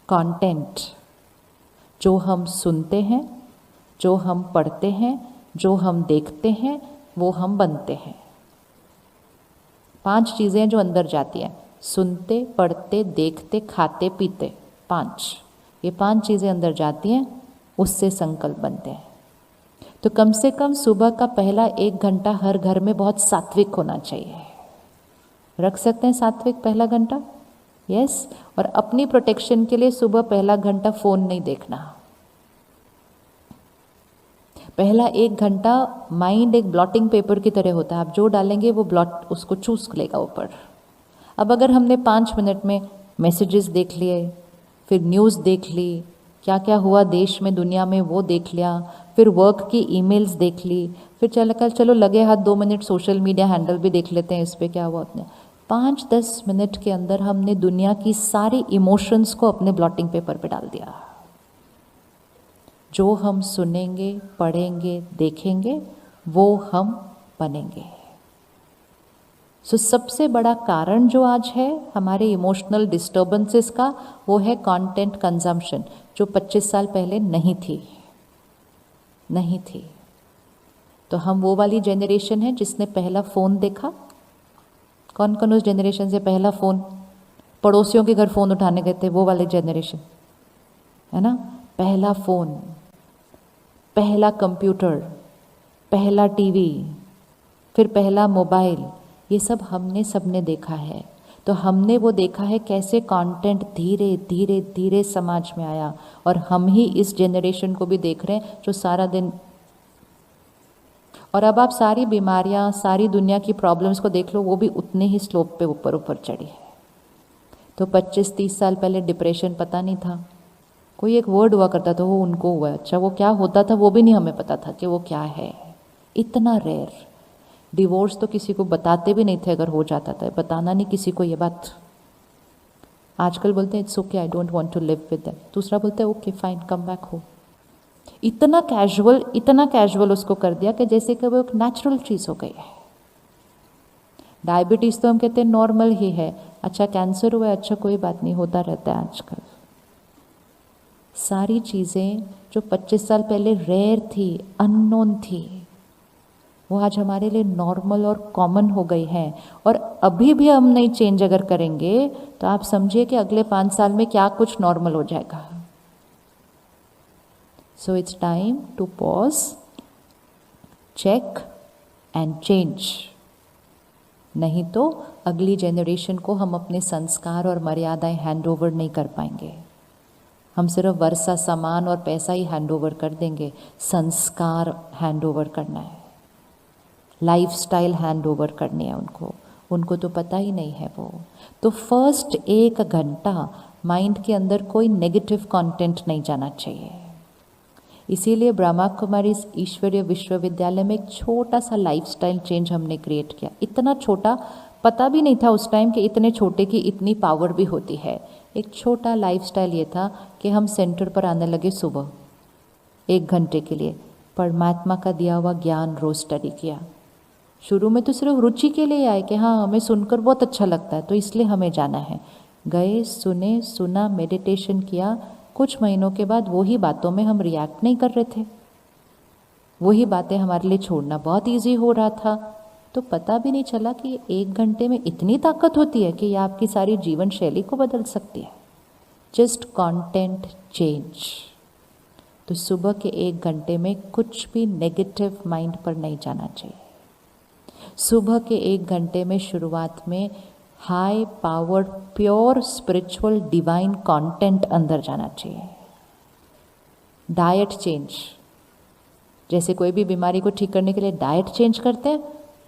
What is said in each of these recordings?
Content जो हम सुनते हैं, जो हम पढ़ते हैं, जो हम देखते हैं, वो हम बनते हैं। 5 चीज़ें जो अंदर जाती हैं, सुनते, पढ़ते, देखते, खाते, पीते, 5। ये 5 चीज़ें अंदर जाती हैं, उससे संकल्प बनते हैं। तो कम से कम सुबह का पहला 1 घंटा हर घर में बहुत सात्विक होना चाहिए। रख सकते हैं सात्विक पहला घंटा? यस। और अपनी प्रोटेक्शन के लिए सुबह पहला घंटा फ़ोन नहीं देखना। पहला 1 घंटा माइंड एक ब्लॉटिंग पेपर की तरह होता है, आप जो डालेंगे वो ब्लॉट उसको चूस लेगा ऊपर। अब अगर हमने 5 मिनट में मैसेजेस देख लिए, फिर न्यूज़ देख ली, क्या क्या हुआ देश में दुनिया में वो देख लिया, फिर वर्क की ईमेल्स देख ली, फिर चलो लगे हाथ 2 मिनट सोशल मीडिया हैंडल भी देख लेते हैं, इस पर क्या हुआ उतने 5-10 मिनट के अंदर हमने दुनिया की सारी इमोशंस को अपने ब्लॉटिंग पेपर पे डाल दिया। जो हम सुनेंगे, पढ़ेंगे, देखेंगे, वो हम बनेंगे। सो सबसे बड़ा कारण जो आज है हमारे इमोशनल डिस्टर्बेंसेस का, वो है कंटेंट कंजम्पशन, जो 25 साल पहले नहीं थी। तो हम वो वाली जनरेशन है जिसने पहला फ़ोन देखा। कौन कौन उस जनरेशन से पहला फ़ोन, पड़ोसियों के घर फ़ोन उठाने गए थे, वो वाले जनरेशन है ना? पहला फ़ोन, पहला कंप्यूटर, पहला टीवी, फिर पहला मोबाइल, ये सब हमने सबने देखा है। तो हमने वो देखा है कैसे कंटेंट धीरे धीरे धीरे समाज में आया, और हम ही इस जनरेशन को भी देख रहे हैं जो सारा दिन, और अब आप सारी बीमारियां, सारी दुनिया की प्रॉब्लम्स को देख लो, वो भी उतने ही स्लोप पे ऊपर ऊपर चढ़ी है। तो 25-30 साल पहले डिप्रेशन पता नहीं था, कोई एक वर्ड हुआ करता था, वो उनको हुआ। अच्छा वो क्या होता था वो भी नहीं हमें पता था कि वो क्या है, इतना रेयर। डिवोर्स तो किसी को बताते भी नहीं थे, अगर हो जाता था बताना नहीं किसी को ये बात। आजकल बोलते हैं it's okay, I don't want to live with them, दूसरा बोलता है ओके फाइन कम बैक हो। इतना कैजुअल उसको कर दिया कि जैसे कि वो एक नेचुरल चीज़ हो गई है। डायबिटीज़ तो हम कहते हैं नॉर्मल ही है, अच्छा कैंसर हुआ है, अच्छा कोई बात नहीं, होता रहता है आजकल। सारी चीज़ें जो 25 साल पहले रेयर थी, अननोन थी, वो आज हमारे लिए नॉर्मल और कॉमन हो गई हैं। और अभी भी हम नहीं चेंज अगर करेंगे तो आप समझिए कि अगले 5 साल में क्या कुछ नॉर्मल हो जाएगा। So it's time to pause, check and change. नहीं तो अगली जनरेशन को हम अपने संस्कार और मर्यादाएं हैंड ओवर नहीं कर पाएंगे। हम सिर्फ वर्षा, सामान और पैसा ही हैंड ओवर कर देंगे, संस्कार हैंड ओवर करना है, लाइफस्टाइल हैंड ओवर करनी है उनको तो पता ही नहीं है वो। तो फर्स्ट 1 घंटा माइंड के अंदर कोई नेगेटिव कंटेंट नहीं जाना चाहिए। इसीलिए ब्रह्मा कुमारी ईश्वरीय विश्वविद्यालय में एक छोटा सा लाइफस्टाइल चेंज हमने क्रिएट किया। इतना छोटा, पता भी नहीं था उस टाइम कि इतने छोटे की इतनी पावर भी होती है। एक छोटा लाइफस्टाइल ये था कि हम सेंटर पर आने लगे सुबह 1 घंटे के लिए, परमात्मा का दिया हुआ ज्ञान रोज स्टडी किया। शुरू में तो सिर्फ रुचि के लिए आए कि हाँ हमें सुनकर बहुत अच्छा लगता है तो इसलिए हमें जाना है। गए, सुना, मेडिटेशन किया। कुछ महीनों के बाद वही बातों में हम रिएक्ट नहीं कर रहे थे, वही बातें हमारे लिए छोड़ना बहुत ईजी हो रहा था। तो पता भी नहीं चला कि 1 घंटे में इतनी ताकत होती है कि ये आपकी सारी जीवन शैली को बदल सकती है। Just content change. तो सुबह के 1 घंटे में कुछ भी नेगेटिव माइंड पर नहीं जाना चाहिए। सुबह के 1 घंटे में शुरुआत में high powered pure spiritual divine content अंदर जाना चाहिए। डाइट चेंज, जैसे कोई भी बीमारी को ठीक करने के लिए डाइट चेंज करते हैं,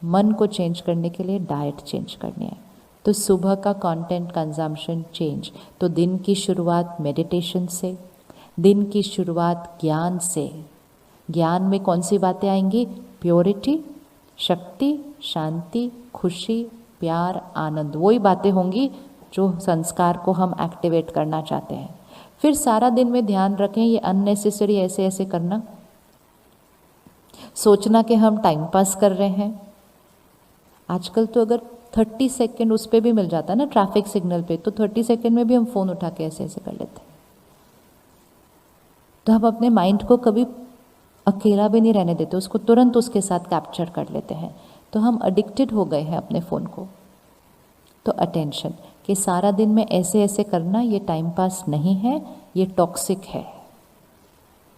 मन को चेंज करने के लिए डाइट चेंज करनी है। तो सुबह का कंटेंट कंजम्पशन चेंज। तो दिन की शुरुआत मेडिटेशन से, दिन की शुरुआत ज्ञान से। ज्ञान में कौन सी बातें आएंगी? प्योरिटी, शक्ति, शांति, खुशी, प्यार, आनंद, वही बातें होंगी जो संस्कार को हम एक्टिवेट करना चाहते हैं। फिर सारा दिन में ध्यान रखें ये अननेसेसरी ऐसे ऐसे करना, सोचना कि हम टाइम पास कर रहे हैं। आजकल तो अगर 30 सेकेंड उस पर भी मिल जाता है ना, ट्रैफिक सिग्नल पे, तो 30 सेकेंड में भी हम फ़ोन उठा के ऐसे ऐसे कर लेते हैं। तो हम अपने माइंड को कभी अकेला भी नहीं रहने देते, उसको तुरंत उसके साथ कैप्चर कर लेते हैं। तो हम एडिक्टेड हो गए हैं अपने फ़ोन को। तो अटेंशन कि सारा दिन में ऐसे ऐसे करना, ये टाइम पास नहीं है, ये टॉक्सिक है,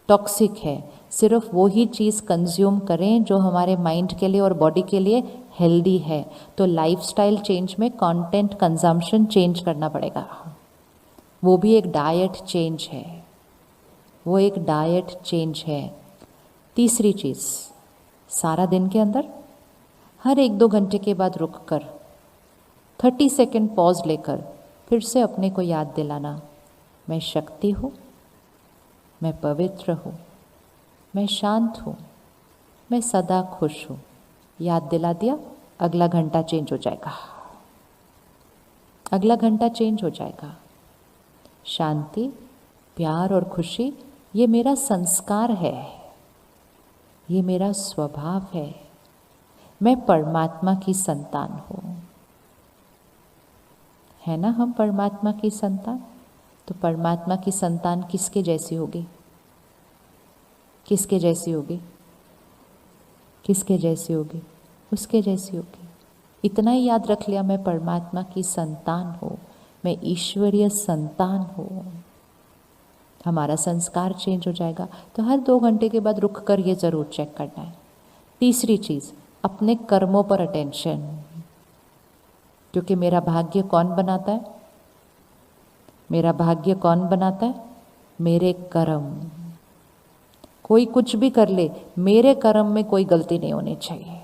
टॉक्सिक है। सिर्फ वो ही चीज़ कंज्यूम करें जो हमारे माइंड के लिए और बॉडी के लिए हेल्दी है। तो लाइफस्टाइल चेंज में कंटेंट कंजम्पशन चेंज करना पड़ेगा। वो भी एक डाइट चेंज है, वो एक डाइट चेंज है। तीसरी चीज़, सारा दिन के अंदर हर 1-2 घंटे के बाद रुक कर 30 सेकेंड पॉज लेकर फिर से अपने को याद दिलाना, मैं शक्ति हूँ, मैं पवित्र हूँ, मैं शांत हूँ, मैं सदा खुश हूँ। याद दिला दिया, अगला घंटा चेंज हो जाएगा, अगला घंटा चेंज हो जाएगा। शांति, प्यार और खुशी ये मेरा संस्कार है, ये मेरा स्वभाव है। मैं परमात्मा की संतान हूँ, है ना हम परमात्मा की संतान। तो परमात्मा की संतान किसके जैसी होगी? किसके जैसी होगी? किसके जैसी होगी? उसके जैसी होगी। इतना ही याद रख लिया, मैं परमात्मा की संतान हूँ, मैं ईश्वरीय संतान हूँ। हमारा संस्कार चेंज हो जाएगा। तो हर 2 घंटे के बाद रुक कर ये ज़रूर चेक करना है। तीसरी चीज़, अपने कर्मों पर अटेंशन, क्योंकि मेरा भाग्य कौन बनाता है? मेरा भाग्य कौन बनाता है? मेरे कर्म। कोई कुछ भी कर ले, मेरे कर्म में कोई गलती नहीं होनी चाहिए।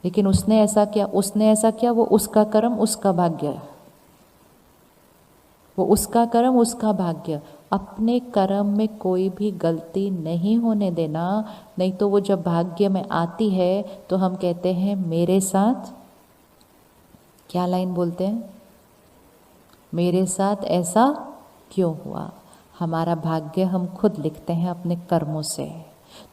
लेकिन उसने ऐसा किया, उसने ऐसा किया, वो उसका कर्म उसका भाग्य, वो उसका कर्म उसका भाग्य। अपने कर्म में कोई भी गलती नहीं होने देना, नहीं तो वो जब भाग्य में आती है तो हम कहते हैं मेरे साथ, क्या लाइन बोलते हैं? मेरे साथ ऐसा क्यों हुआ? हमारा भाग्य हम खुद लिखते हैं अपने कर्मों से।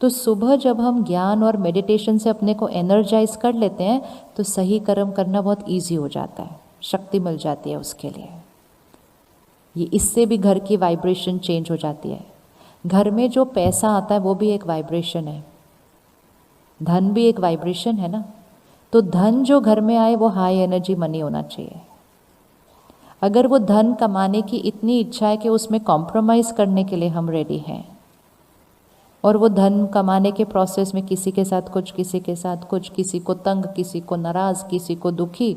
तो सुबह जब हम ज्ञान और मेडिटेशन से अपने को एनर्जाइज कर लेते हैं तो सही कर्म करना बहुत इजी हो जाता है, शक्ति मिल जाती है उसके लिए। ये इससे भी घर की वाइब्रेशन चेंज हो जाती है। घर में जो पैसा आता है वो भी एक वाइब्रेशन है, धन भी एक वाइब्रेशन है ना। तो धन जो घर में आए वो हाई एनर्जी मनी होना चाहिए। अगर वो धन कमाने की इतनी इच्छा है कि उसमें कॉम्प्रोमाइज़ करने के लिए हम रेडी हैं, और वो धन कमाने के प्रोसेस में किसी के साथ कुछ, किसी के साथ कुछ, किसी को तंग, किसी को नाराज़, किसी को दुखी,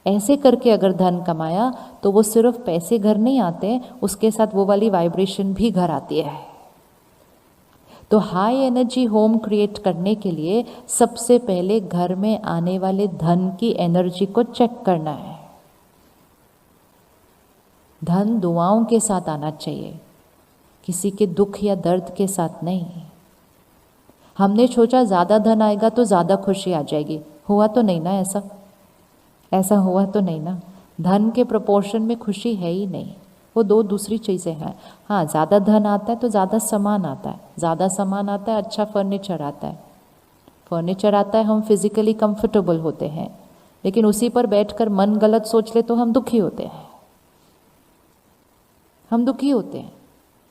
ऐसे करके अगर धन कमाया तो वो सिर्फ पैसे घर नहीं आते, उसके साथ वो वाली वाइब्रेशन भी घर आती है। तो हाई एनर्जी होम क्रिएट करने के लिए सबसे पहले घर में आने वाले धन की एनर्जी को चेक करना है। धन दुआओं के साथ आना चाहिए, किसी के दुख या दर्द के साथ नहीं। हमने सोचा ज़्यादा धन आएगा तो ज़्यादा खुशी आ जाएगी, हुआ तो नहीं ना ऐसा, ऐसा हुआ तो नहीं ना। धन के प्रोपोर्शन में खुशी है ही नहीं, वो दो दूसरी चीज़ें हैं। हाँ, ज़्यादा धन आता है तो ज़्यादा सामान आता है, ज़्यादा सामान आता है, अच्छा फर्नीचर आता है, फर्नीचर आता है, हम फिजिकली कंफर्टेबल होते हैं। लेकिन उसी पर बैठकर मन गलत सोच ले तो हम दुखी होते हैं, हम दुखी होते हैं।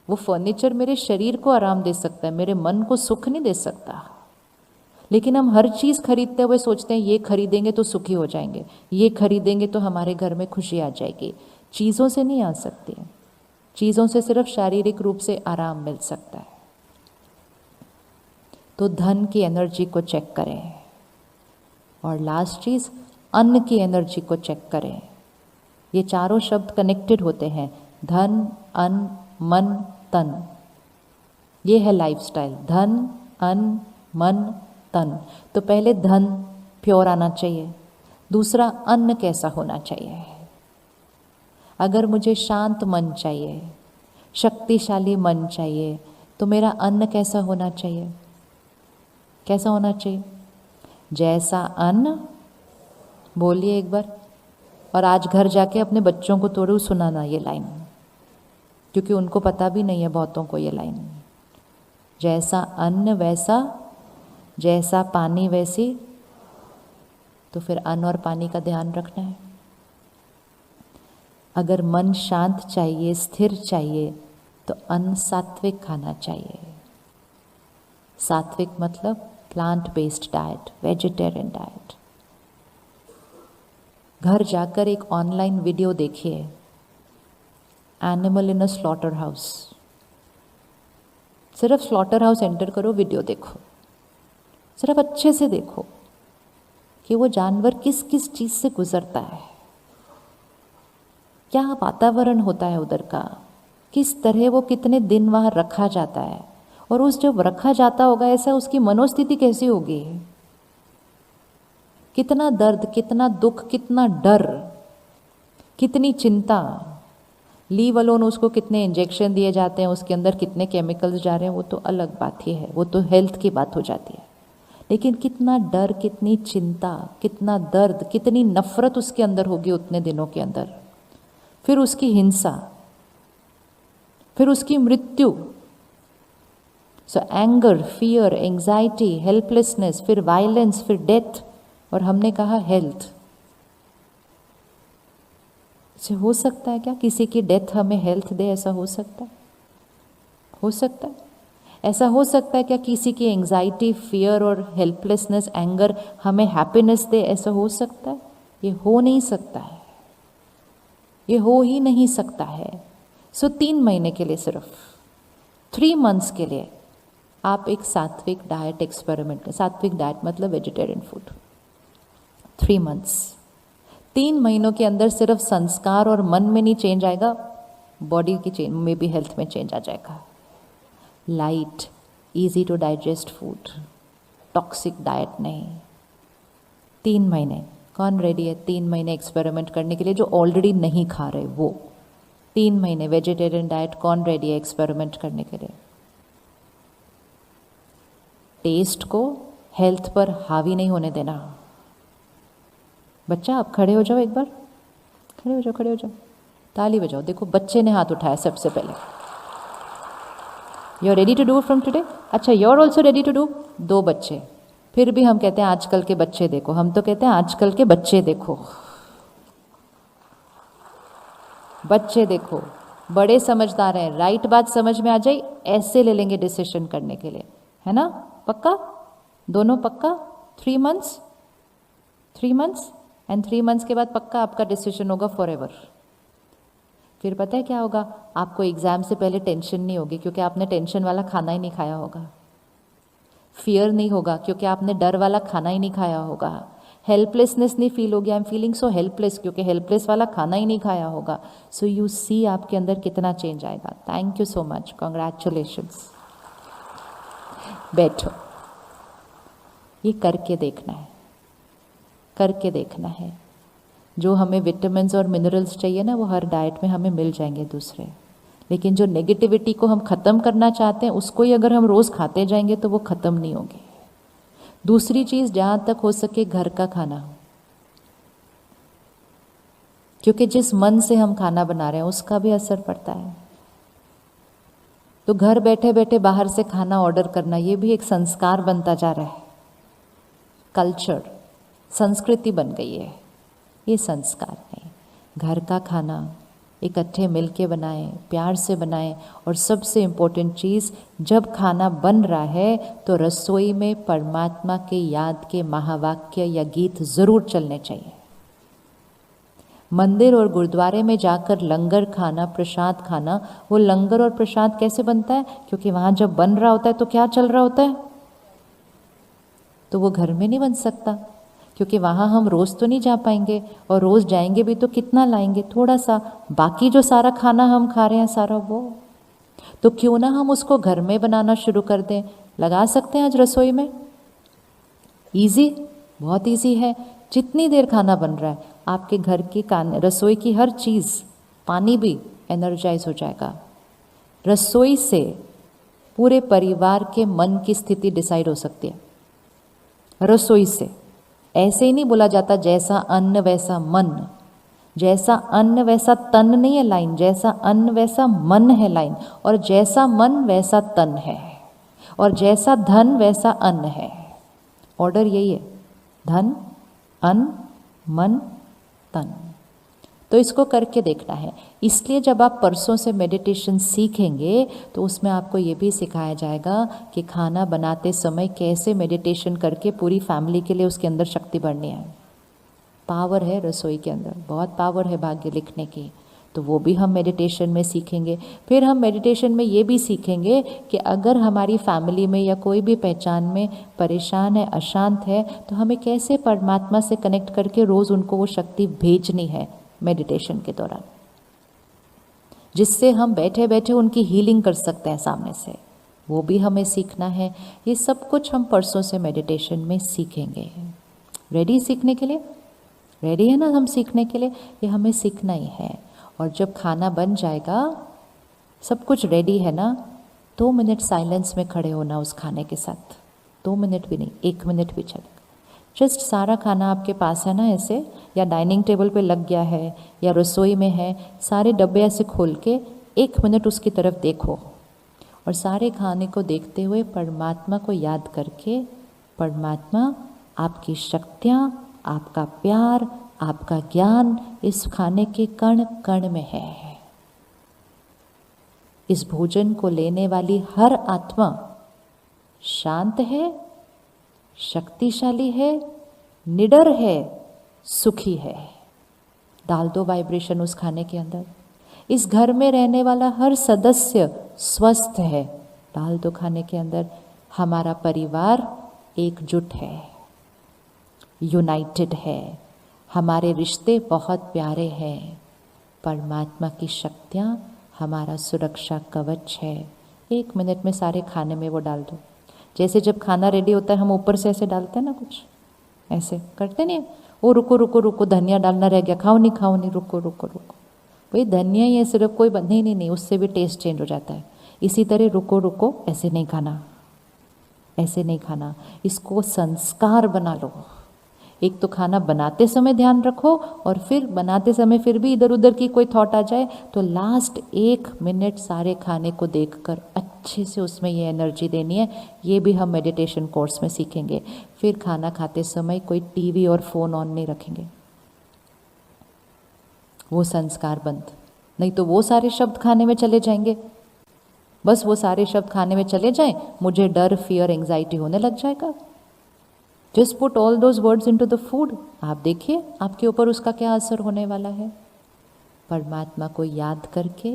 वो फर्नीचर मेरे शरीर को आराम दे सकता है, मेरे मन को सुख नहीं दे सकता। लेकिन हम हर चीज़ खरीदते हुए सोचते हैं ये खरीदेंगे तो सुखी हो जाएंगे, ये खरीदेंगे तो हमारे घर में खुशी आ जाएगी। चीज़ों से नहीं आ सकती, चीज़ों से सिर्फ शारीरिक रूप से आराम मिल सकता है। तो धन की एनर्जी को चेक करें। और लास्ट चीज़, अन्न की एनर्जी को चेक करें। ये चारों शब्द कनेक्टेड होते हैं, धन, अन्न, मन, तन। ये है लाइफस्टाइल, धन, अन्न, मन, तन। तो पहले धन प्योर आना चाहिए, दूसरा अन्न कैसा होना चाहिए। अगर मुझे शांत मन चाहिए, शक्तिशाली मन चाहिए, तो मेरा अन्न कैसा होना चाहिए? कैसा होना चाहिए? जैसा अन्न, बोलिए एक बार। और आज घर जाके अपने बच्चों को थोड़ी सुनाना ये लाइन, क्योंकि उनको पता भी नहीं है बहुतों को ये लाइन। जैसा अन्न वैसा, जैसा पानी वैसी। तो फिर अन्न और पानी का ध्यान रखना है। अगर मन शांत चाहिए, स्थिर चाहिए, तो अन्न सात्विक खाना चाहिए। सात्विक मतलब plant based diet, vegetarian diet. घर जाकर एक ऑनलाइन वीडियो देखिए, animal in a slaughter house. सिर्फ स्लॉटर हाउस एंटर करो, वीडियो देखो, सिर्फ अच्छे से देखो कि वो जानवर किस किस चीज़ से गुजरता है, क्या वातावरण होता है उधर का, किस तरह वो कितने दिन वहाँ रखा जाता है, और उस जब रखा जाता होगा ऐसा उसकी मनोस्थिति कैसी होगी, कितना दर्द, कितना दुख, कितना डर, कितनी चिंता। लीव अलोन उसको कितने इंजेक्शन दिए जाते हैं, उसके अंदर कितने केमिकल्स जा रहे हैं, वो तो अलग बात ही है, वो तो हेल्थ की बात हो जाती है। लेकिन कितना डर, कितनी चिंता, कितना दर्द, कितनी नफरत उसके अंदर होगी उतने दिनों के अंदर। फिर उसकी हिंसा, फिर उसकी मृत्यु। सो एंगर, फियर, एंजाइटी, हेल्पलेसनेस, फिर वायलेंस, फिर डेथ, और हमने कहा हेल्थ। इसे हो सकता है क्या किसी की डेथ हमें हेल्थ दे? ऐसा हो सकता है? हो सकता है? ऐसा हो सकता है क्या किसी की एंजाइटी, फियर और हेल्पलेसनेस, एंगर हमें हैप्पीनेस दे? ऐसा हो सकता है? ये हो नहीं सकता है, ये हो ही नहीं सकता है। सो 3 महीने के लिए, सिर्फ 3 मंथ्स के लिए आप एक सात्विक डाइट एक्सपेरिमेंट करें। सात्विक डाइट मतलब वेजिटेरियन फूड। 3 मंथ्स, 3 महीनों के अंदर सिर्फ संस्कार और मन में नहीं चेंज आएगा, बॉडी की चेंज में भी, हेल्थ में चेंज आ जाएगा। Light, easy to digest food, toxic diet नहीं। 3 महीने, कौन रेडी है 3 महीने एक्सपेरिमेंट करने के लिए? जो ऑलरेडी नहीं खा रहे वो 3 महीने वेजिटेरियन डाइट, कौन रेडी है एक्सपेरिमेंट करने के लिए? टेस्ट को हेल्थ पर हावी नहीं होने देना। बच्चा आप खड़े हो जाओ, एक बार खड़े हो जाओ, खड़े हो जाओ, ताली बजाओ। देखो बच्चे ने हाथ उठाया सबसे पहले। You are ready to do from today? अच्छा, you are also ready to do? 2 बच्चे। फिर भी हम कहते हैं आजकल के बच्चे देखो, हम तो कहते हैं आजकल के बच्चे देखो। बच्चे देखो, बड़े समझदार हैं, राइट बात समझ में आ जाए ऐसे ले लेंगे डिसीजन करने के लिए, है ना? पक्का? दोनों पक्का? 3 मंथ्स, 3 मंथ्स एंड 3 मंथ्स के बाद पक्का आपका डिसीजन होगा फॉर एवर। फिर पता है क्या होगा? आपको एग्जाम से पहले टेंशन नहीं होगी, क्योंकि आपने टेंशन वाला खाना ही नहीं खाया होगा। फियर नहीं होगा, क्योंकि आपने डर वाला खाना ही नहीं खाया होगा। हेल्पलेसनेस नहीं फील होगी, I am feeling so helpless, क्योंकि हेल्पलेस वाला खाना ही नहीं खाया होगा। सो यू सी आपके अंदर कितना चेंज आएगा। Thank you so much, congratulations. बैठो, ये करके देखना है, करके देखना है। जो हमें विटामिन्स और मिनरल्स चाहिए ना, वो हर डाइट में हमें मिल जाएंगे दूसरे। लेकिन जो नेगेटिविटी को हम ख़त्म करना चाहते हैं, उसको ही अगर हम रोज़ खाते जाएंगे तो वो ख़त्म नहीं होगी। दूसरी चीज़, जहाँ तक हो सके घर का खाना, क्योंकि जिस मन से हम खाना बना रहे हैं उसका भी असर पड़ता है। तो घर बैठे बैठे बाहर से खाना ऑर्डर करना, ये भी एक संस्कार बनता जा रहा है। कल्चर, संस्कृति बन गई है, ये संस्कार नहीं। घर का खाना इकट्ठे मिलके बनाएं, प्यार से बनाएं। और सबसे इम्पोर्टेंट चीज़, जब खाना बन रहा है तो रसोई में परमात्मा के याद के महावाक्य या गीत ज़रूर चलने चाहिए। मंदिर और गुरुद्वारे में जाकर लंगर खाना, प्रसाद खाना, वो लंगर और प्रसाद कैसे बनता है? क्योंकि वहाँ जब बन रहा होता है तो क्या चल रहा होता है? तो वो घर में नहीं बन सकता, क्योंकि वहाँ हम रोज़ तो नहीं जा पाएंगे, और रोज़ जाएंगे भी तो कितना लाएंगे? थोड़ा सा। बाकी जो सारा खाना हम खा रहे हैं सारा वो, तो क्यों ना हम उसको घर में बनाना शुरू कर दें। लगा सकते हैं आज रसोई में, इजी, बहुत इजी है। जितनी देर खाना बन रहा है आपके घर की रसोई की हर चीज़, पानी भी एनर्जाइज हो जाएगा। रसोई से पूरे परिवार के मन की स्थिति डिसाइड हो सकती है, रसोई से। ऐसे ही नहीं बोला जाता जैसा अन्न वैसा मन, जैसा अन्न वैसा तन नहीं है लाइन, जैसा अन्न वैसा मन है लाइन, और जैसा मन वैसा तन है, और जैसा धन वैसा अन्न है। ऑर्डर यही है, धन, अन्न, मन, तन। तो इसको करके देखना है। इसलिए जब आप परसों से मेडिटेशन सीखेंगे तो उसमें आपको ये भी सिखाया जाएगा कि खाना बनाते समय कैसे मेडिटेशन करके पूरी फैमिली के लिए उसके अंदर शक्ति बढ़नी है। पावर है रसोई के अंदर, बहुत पावर है भाग्य लिखने की, तो वो भी हम मेडिटेशन में सीखेंगे। फिर हम मेडिटेशन में ये भी सीखेंगे कि अगर हमारी फैमिली में या कोई भी पहचान में परेशान है, अशांत है, तो हमें कैसे परमात्मा से कनेक्ट करके रोज़ उनको वो शक्ति भेजनी है मेडिटेशन के दौरान, जिससे हम बैठे बैठे उनकी हीलिंग कर सकते हैं सामने से। वो भी हमें सीखना है। ये सब कुछ हम परसों से मेडिटेशन में सीखेंगे। रेडी सीखने के लिए? रेडी है ना हम सीखने के लिए? ये हमें सीखना ही है। और जब खाना बन जाएगा, सब कुछ रेडी है ना, 2 मिनट साइलेंस में खड़े होना उस खाने के साथ। 2 मिनट भी नहीं, 1 मिनट भी चलेगा। जस्ट सारा खाना आपके पास है ना ऐसे, या डाइनिंग टेबल पे लग गया है या रसोई में है, सारे डब्बे ऐसे खोल के 1 मिनट उसकी तरफ देखो और सारे खाने को देखते हुए परमात्मा को याद करके, परमात्मा आपकी शक्तियाँ, आपका प्यार, आपका ज्ञान इस खाने के कण कण में है। इस भोजन को लेने वाली हर आत्मा शांत है, शक्तिशाली है, निडर है, सुखी है। डाल दो वाइब्रेशन उस खाने के अंदर। इस घर में रहने वाला हर सदस्य स्वस्थ है, डाल दो खाने के अंदर। हमारा परिवार एकजुट है, यूनाइटेड है, हमारे रिश्ते बहुत प्यारे हैं। परमात्मा की शक्तियाँ हमारा सुरक्षा कवच है। 1 मिनट में सारे खाने में वो डाल दो। जैसे जब खाना रेडी होता है हम ऊपर से ऐसे डालते हैं ना, कुछ ऐसे करते नहीं? वो रुको रुको रुको, धनिया डालना रह गया, खाओ नहीं, रुको रुको रुको। भाई धनिया ही है सिर्फ, कोई नहीं, उससे भी टेस्ट चेंज हो जाता है। इसी तरह रुको रुको, ऐसे नहीं खाना, ऐसे नहीं खाना। इसको संस्कार बना लो। एक तो खाना बनाते समय ध्यान रखो, और फिर बनाते समय फिर भी इधर उधर की कोई थॉट आ जाए तो लास्ट 1 मिनट सारे खाने को देखकर अच्छे से उसमें ये एनर्जी देनी है। ये भी हम मेडिटेशन कोर्स में सीखेंगे। फिर खाना खाते समय कोई टीवी और फ़ोन ऑन नहीं रखेंगे, वो संस्कार बंद। नहीं तो वो सारे शब्द खाने में चले जाएंगे। बस वो सारे शब्द खाने में चले जाएं, मुझे डर, फियर, एंग्जाइटी होने लग जाएगा। Just put all those words into the food. आप देखिए आपके ऊपर उसका क्या असर होने वाला है। परमात्मा को याद करके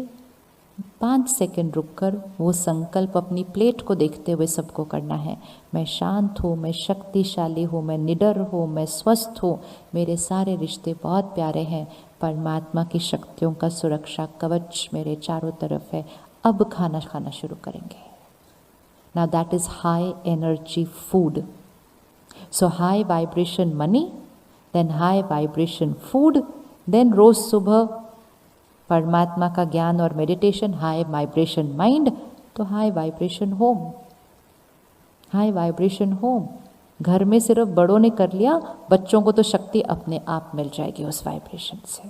5 सेकंड रुककर वो संकल्प अपनी प्लेट को देखते हुए सबको करना है। मैं शांत हूँ, मैं शक्तिशाली हूँ, मैं निडर हूँ, मैं स्वस्थ हूँ, मेरे सारे रिश्ते बहुत प्यारे हैं, परमात्मा की शक्तियों का सुरक्षा कवच मेरे चारों तरफ है। अब खाना खाना शुरू करेंगे। Now that is high energy food. So high vibration money, then high vibration food, then रोज सुबह परमात्मा का ज्ञान और मेडिटेशन, हाई वाइब्रेशन माइंड, तो high vibration home. High vibration home घर में सिर्फ बड़ों ने कर लिया, बच्चों को तो शक्ति अपने आप मिल जाएगी उस वाइब्रेशन से।